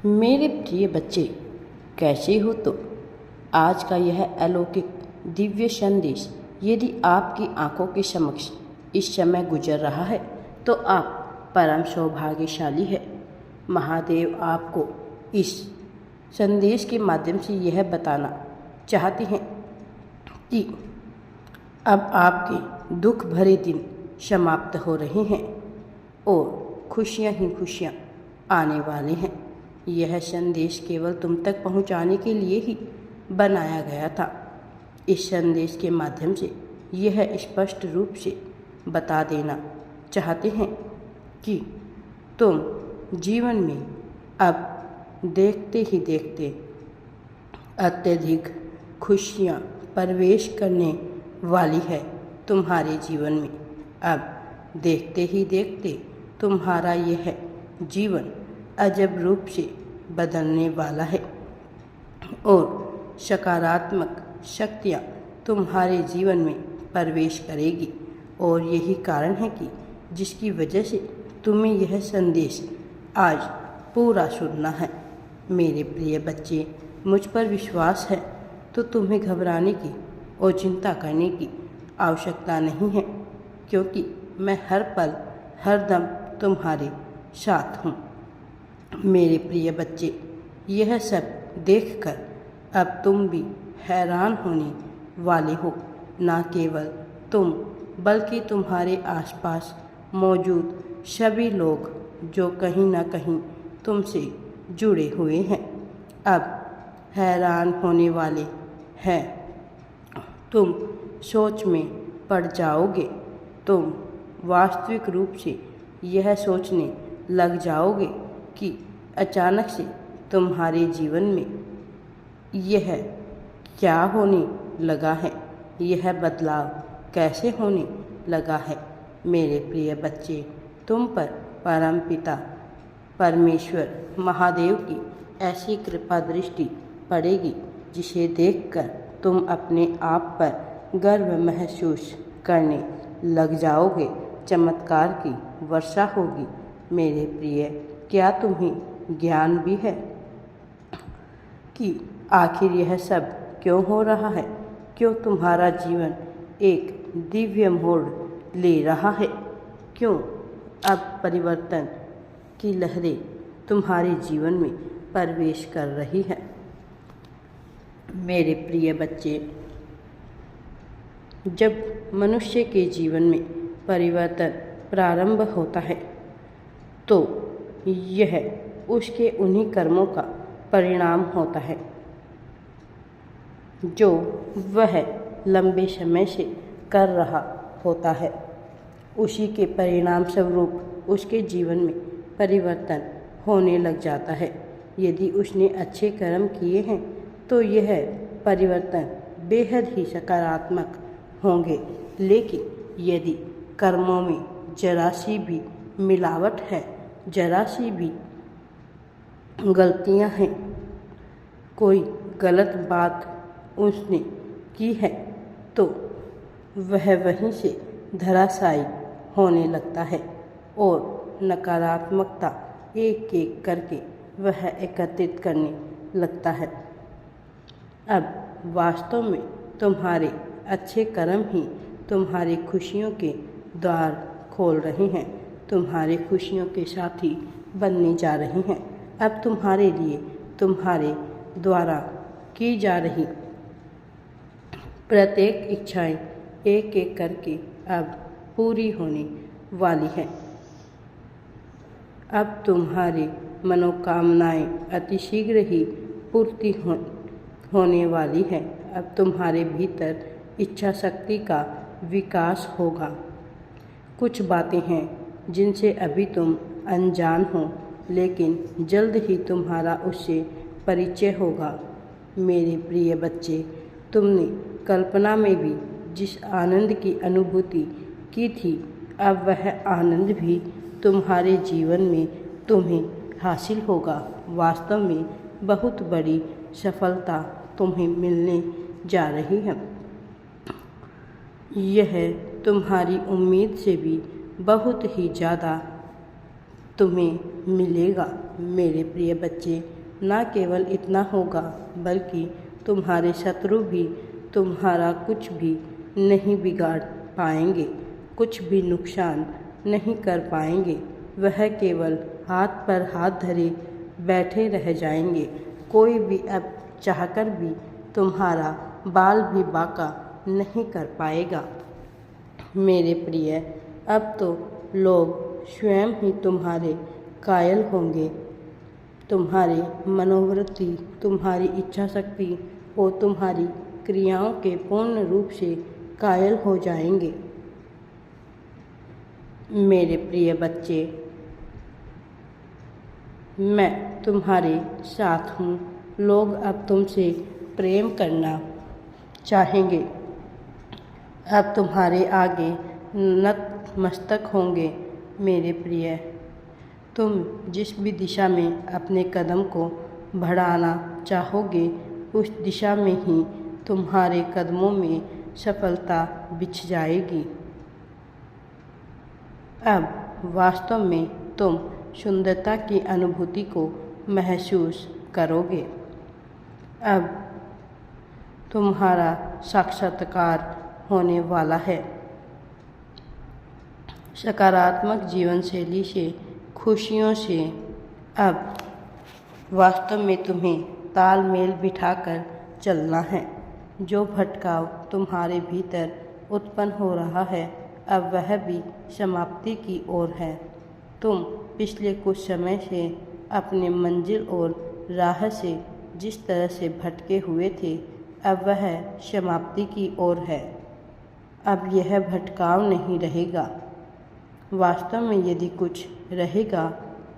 मेरे प्रिय बच्चे, कैसे हो? तो आज का यह अलौकिक दिव्य संदेश यदि आपकी आंखों के समक्ष इस समय गुजर रहा है तो आप परम सौभाग्यशाली है। महादेव आपको इस संदेश के माध्यम से यह बताना चाहते हैं कि अब आपके दुख भरे दिन समाप्त हो रहे हैं और खुशियां ही खुशियां आने वाले हैं। यह संदेश केवल तुम तक पहुंचाने के लिए ही बनाया गया था। इस संदेश के माध्यम से यह स्पष्ट रूप से बता देना चाहते हैं कि तुम जीवन में अब देखते ही देखते अत्यधिक खुशियाँ प्रवेश करने वाली है तुम्हारे जीवन में। अब देखते ही देखते तुम्हारा यह जीवन अजब रूप से बदलने वाला है और सकारात्मक शक्तियाँ तुम्हारे जीवन में प्रवेश करेगी। और यही कारण है कि जिसकी वजह से तुम्हें यह संदेश आज पूरा सुनना है। मेरे प्रिय बच्चे, मुझ पर विश्वास है तो तुम्हें घबराने की और चिंता करने की आवश्यकता नहीं है, क्योंकि मैं हर पल हर दम तुम्हारे साथ हूँ। मेरे प्रिय बच्चे, यह सब देखकर अब तुम भी हैरान होने वाले हो। न केवल तुम बल्कि तुम्हारे आसपास मौजूद सभी लोग जो कहीं ना कहीं तुमसे जुड़े हुए हैं अब हैरान होने वाले हैं। तुम सोच में पड़ जाओगे। तुम वास्तविक रूप से यह सोचने लग जाओगे कि अचानक से तुम्हारे जीवन में यह क्या होने लगा है, यह बदलाव कैसे होने लगा है। मेरे प्रिय बच्चे, तुम पर परम पिता परमेश्वर महादेव की ऐसी कृपा दृष्टि पड़ेगी जिसे देखकर तुम अपने आप पर गर्व महसूस करने लग जाओगे। चमत्कार की वर्षा होगी। मेरे प्रिय, क्या तुम्हें ज्ञान भी है कि आखिर यह सब क्यों हो रहा है? क्यों तुम्हारा जीवन एक दिव्य मोड़ ले रहा है? क्यों अब परिवर्तन की लहरें तुम्हारे जीवन में प्रवेश कर रही है? मेरे प्रिय बच्चे, जब मनुष्य के जीवन में परिवर्तन प्रारंभ होता है तो यह उसके उन्हीं कर्मों का परिणाम होता है जो वह लंबे समय से कर रहा होता है। उसी के परिणाम स्वरूप उसके जीवन में परिवर्तन होने लग जाता है। यदि उसने अच्छे कर्म किए हैं तो यह परिवर्तन बेहद ही सकारात्मक होंगे, लेकिन यदि कर्मों में जरा सी भी मिलावट है, जरा सी भी गलतियां हैं, कोई गलत बात उसने की है तो वह वहीं से धराशायी होने लगता है और नकारात्मकता एक एक करके वह एकत्रित करने लगता है। अब वास्तव में तुम्हारे अच्छे कर्म ही तुम्हारी खुशियों के द्वार खोल रहे हैं, तुम्हारे खुशियों के साथी बनने जा रही हैं। अब तुम्हारे लिए तुम्हारे द्वारा की जा रही प्रत्येक इच्छाएं एक एक करके अब पूरी होने वाली है। अब तुम्हारी मनोकामनाएं अतिशीघ्र ही पूर्ति होने वाली है। अब तुम्हारे भीतर इच्छा शक्ति का विकास होगा। कुछ बातें हैं जिनसे अभी तुम अनजान हो, लेकिन जल्द ही तुम्हारा उससे परिचय होगा। मेरे प्रिय बच्चे, तुमने कल्पना में भी जिस आनंद की अनुभूति की थी, अब वह आनंद भी तुम्हारे जीवन में तुम्हें हासिल होगा। वास्तव में बहुत बड़ी सफलता तुम्हें मिलने जा रही है। यह तुम्हारी उम्मीद से भी बहुत ही ज़्यादा तुम्हें मिलेगा। मेरे प्रिय बच्चे, ना केवल इतना होगा बल्कि तुम्हारे शत्रु भी तुम्हारा कुछ भी नहीं बिगाड़ पाएंगे, कुछ भी नुकसान नहीं कर पाएंगे। वह केवल हाथ पर हाथ धरे बैठे रह जाएंगे। कोई भी अब चाहकर भी तुम्हारा बाल भी बांका नहीं कर पाएगा। मेरे प्रिय, अब तो लोग स्वयं ही तुम्हारे कायल होंगे। तुम्हारी मनोवृत्ति, तुम्हारी इच्छा शक्ति और तुम्हारी क्रियाओं के पूर्ण रूप से कायल हो जाएंगे। मेरे प्रिय बच्चे, मैं तुम्हारे साथ हूँ। लोग अब तुमसे प्रेम करना चाहेंगे, अब तुम्हारे आगे नतमस्तक होंगे। मेरे प्रिय, तुम जिस भी दिशा में अपने कदम को बढ़ाना चाहोगे, उस दिशा में ही तुम्हारे कदमों में सफलता बिछ जाएगी। अब वास्तव में तुम सुंदरता की अनुभूति को महसूस करोगे। अब तुम्हारा साक्षात्कार होने वाला है। सकारात्मक जीवन शैली से, खुशियों से अब वास्तव में तुम्हें तालमेल बिठाकर चलना है। जो भटकाव तुम्हारे भीतर उत्पन्न हो रहा है, अब वह भी समाप्ति की ओर है। तुम पिछले कुछ समय से अपने मंजिल और राह से जिस तरह से भटके हुए थे, अब वह समाप्ति की ओर है। अब यह भटकाव नहीं रहेगा। वास्तव में यदि कुछ रहेगा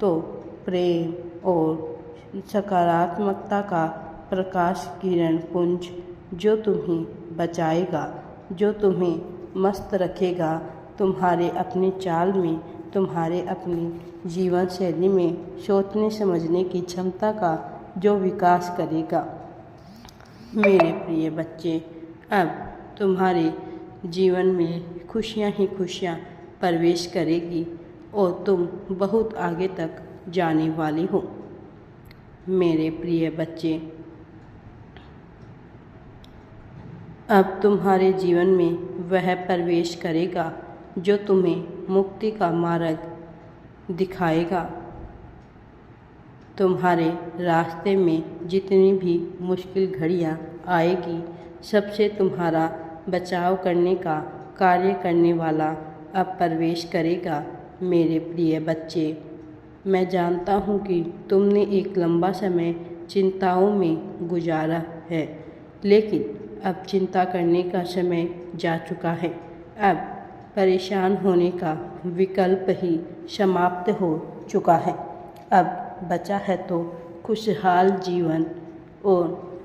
तो प्रेम और सकारात्मकता का प्रकाश किरण पुंज, जो तुम्हें बचाएगा, जो तुम्हें मस्त रखेगा, तुम्हारे अपनी चाल में, तुम्हारे अपनी जीवन शैली में सोचने समझने की क्षमता का जो विकास करेगा। मेरे प्रिय बच्चे, अब तुम्हारे जीवन में खुशियाँ ही खुशियाँ प्रवेश करेगी और तुम बहुत आगे तक जाने वाली हो। मेरे प्रिय बच्चे, अब तुम्हारे जीवन में वह प्रवेश करेगा जो तुम्हें मुक्ति का मार्ग दिखाएगा। तुम्हारे रास्ते में जितनी भी मुश्किल घड़ियाँ आएगी, सबसे तुम्हारा बचाव करने का कार्य करने वाला अब प्रवेश करेगा। मेरे प्रिय बच्चे, मैं जानता हूँ कि तुमने एक लंबा समय चिंताओं में गुजारा है, लेकिन अब चिंता करने का समय जा चुका है। अब परेशान होने का विकल्प ही समाप्त हो चुका है। अब बचा है तो खुशहाल जीवन और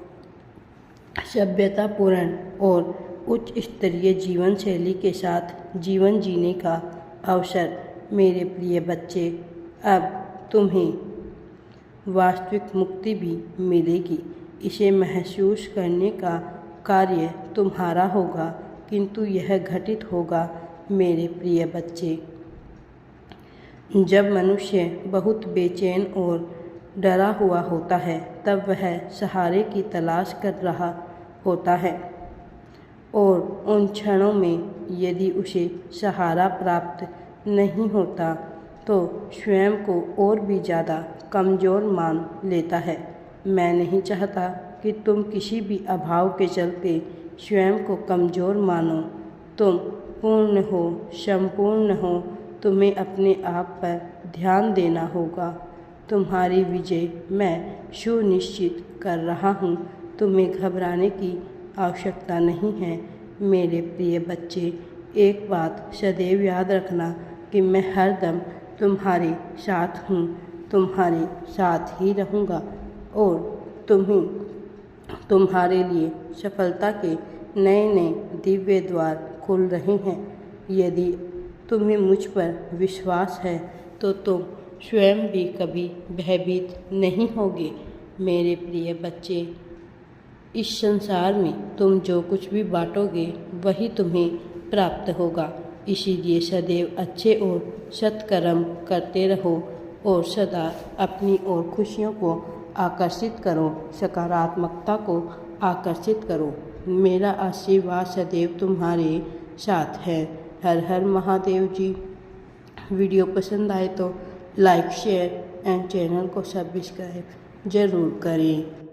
सभ्यतापूर्ण और उच्च स्तरीय जीवन शैली के साथ जीवन जीने का अवसर। मेरे प्रिय बच्चे, अब तुम्हें वास्तविक मुक्ति भी मिलेगी। इसे महसूस करने का कार्य तुम्हारा होगा, किंतु यह घटित होगा मेरे प्रिय बच्चे जब मनुष्य बहुत बेचैन और डरा हुआ होता है, तब वह सहारे की तलाश कर रहा होता है, और उन क्षणों में यदि उसे सहारा प्राप्त नहीं होता तो स्वयं को और भी ज़्यादा कमज़ोर मान लेता है। मैं नहीं चाहता कि तुम किसी भी अभाव के चलते स्वयं को कमज़ोर मानो। तुम पूर्ण हो, संपूर्ण हो। तुम्हें अपने आप पर ध्यान देना होगा। तुम्हारी विजय मैं सुनिश्चित कर रहा हूँ। तुम्हें घबराने की आवश्यकता नहीं है। मेरे प्रिय बच्चे, एक बात सदैव याद रखना कि मैं हरदम तुम्हारे साथ हूँ, तुम्हारे साथ ही रहूँगा, और तुम्हारे लिए सफलता के नए नए दिव्य द्वार खुल रहे हैं। यदि तुम्हें मुझ पर विश्वास है तो तुम स्वयं भी कभी भयभीत नहीं होगे। मेरे प्रिय बच्चे, इस संसार में तुम जो कुछ भी बांटोगे वही तुम्हें प्राप्त होगा। इसीलिए सदैव अच्छे और सत्कर्म करते रहो और सदा अपनी ओर खुशियों को आकर्षित करो, सकारात्मकता को आकर्षित करो। मेरा आशीर्वाद सदैव तुम्हारे साथ है। हर हर महादेव जी। वीडियो पसंद आए तो लाइक, शेयर एंड चैनल को सब्सक्राइब ज़रूर करें।